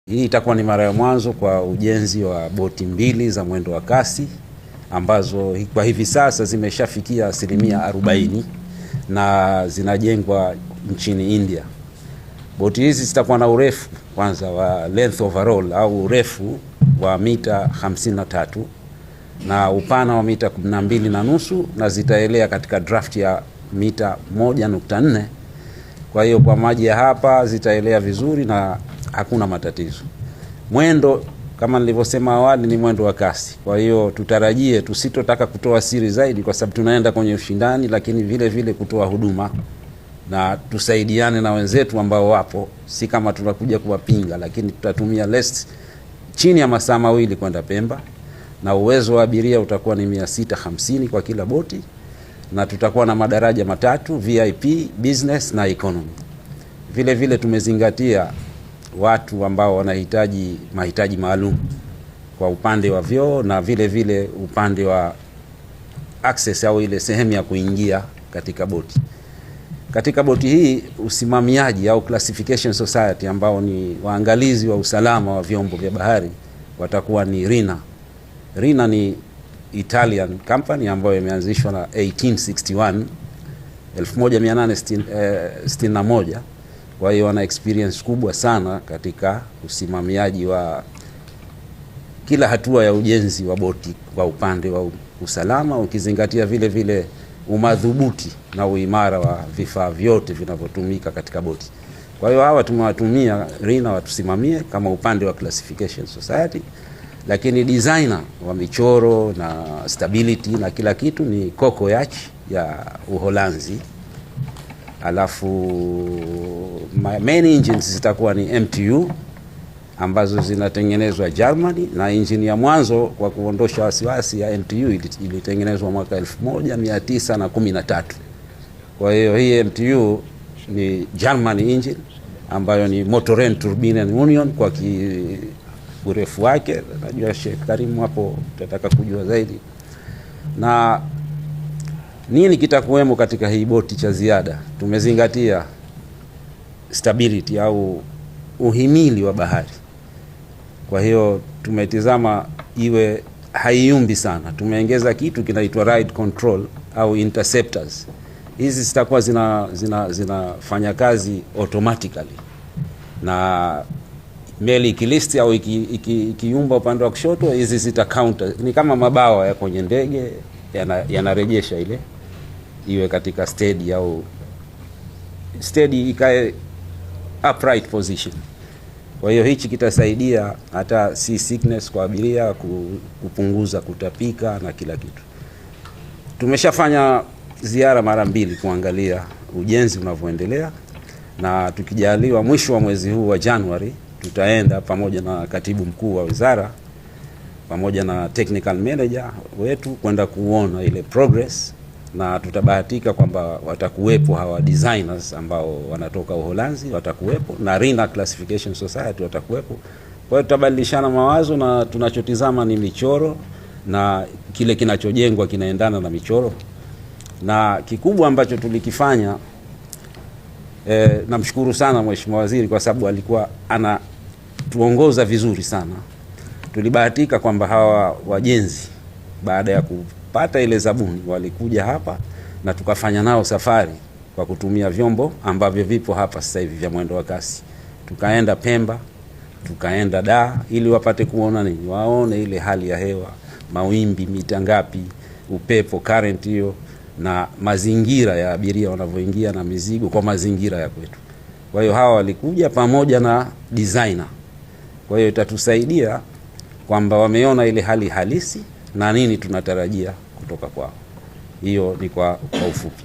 Hii itakuwa ni mara ya mwanzo kwa ujenzi wa boti mbili za mwendo wa kasi ambazo kwa hivi sasa zimeshafikia 40% na zinajengwa nchini India. Boti hizi zitakuwa na urefu kwanza wa length overall au urefu wa mita 53 na upana wa mita 12.5 na zitaelea katika draft ya mita 1.4. Kwa hiyo kwa maji ya hapa zitaelea vizuri na hakuna matatizo. Mwendo kama nilivyosema awali ni mwendo wa kasi. Kwa hiyo tutarajie, tusitotaka kutoa siri zaidi kwa sababu tunaenda kwenye ushindani, lakini vile vile kutoa huduma na tusaidiane na wenzetu ambao wapo, si kama tunakuja kuwapinga, lakini tutatumia less chini ya masaa mawili kwenda Pemba na uwezo wa abiria utakuwa ni 650 kwa kila boti na tutakuwa na madaraja matatu, VIP, business na economy. Vile vile tumezingatia watu ambao wanahitaji mahitaji maalum kwa upande wa vyoo na vile vile upande wa access au ile sehemu ya kuingia katika boti. Katika boti hii usimamiaji au classification society ambao ni waangalizi wa usalama wa vyombo vya bahari watakuwa ni RINA. RINA ni Italian company ambayo imeanzishwa na 1861. Kwa hiyo wana experience kubwa sana katika usimamiaji wa kila hatua ya ujenzi wa boti kwa upande wa usalama, ukizingatia vile vile umadhubuti na uimara wa vifaa vyote vinavyotumika katika boti. Kwa hiyo hawa tumewatumia RINA watusimamie kama upande wa classification society, lakini designer wa michoro na stability na kila kitu ni Coco Yacht ya Uholanzi. Alafu main engines zitakuwa ni MTU ambazo zinatengenezwa Germany, na engine ya mwanzo kwa kuondosha wasiwasi ya MTU ilitengenezwa mwaka 1913. Kwa hiyo hii MTU ni German engine ambayo ni Motoren Turbine Union kwa urefu wake. Najua Sheikh Karim hapo tutataka kujua zaidi. Na nini kitakuwemo katika hii boti cha ziada? Tumezingatia stability au uhimili wa bahari. Kwa hiyo tumetizama iwe haiyumbi sana. Tumeongeza kitu kinaitwa ride control au interceptors. Hizi zitakuwa zinafanya kazi automatically. Na meli ikilisti au ikiyumba upande wa kushoto, hizi zita counter. Ni kama mabawa ya kwenye ndege yanarejesha ile iwe katika steady au steady ikae upright position. Kwa hiyo hichi kitasaidia hata sea sickness kwa abiria, kupunguza kutapika na kila kitu. Tumeshafanya ziara mara 2 kuangalia ujenzi unavyoendelea, na tukijaliwa mwisho wa mwezi huu wa Januari tutaenda pamoja na katibu mkuu wa wizara pamoja na technical manager wetu kwenda kuona ile progress, na tutabahatika kwamba watakuwepo hawa designers ambao wanatoka Uholanzi, watakuwepo na RINA Classification Society watakuwepo. Kwa hiyo tutabadilishana mawazo, na tunachotizama ni michoro na kile kinachojengwa kinaendana na michoro. Na kikubwa ambacho tulikifanya, namshukuru sana Mheshimiwa Waziri kwa sababu alikuwa anatuongoza vizuri sana. Tulibahatika kwamba hawa wajenzi baada ya kupata ile zabuni walikuja hapa na tukafanya nao safari kwa kutumia vyombo ambavyo vipo hapa sasa hivi vya mwendo wa kasi. Tukaenda Pemba, tukaenda Dar ili wapate kuona nini, waone ile hali ya hewa, mawimbi mita ngapi, upepo, current hiyo, na mazingira ya abiria wanavyoingia na mizigo kwa mazingira ya kwetu. Kwa hiyo hawa walikuja pamoja na designer. Kwa hiyo itatusaidia kwamba wameona ile hali halisi na nini tunatarajia kutoka kwao. Hiyo ni kwa ufupi.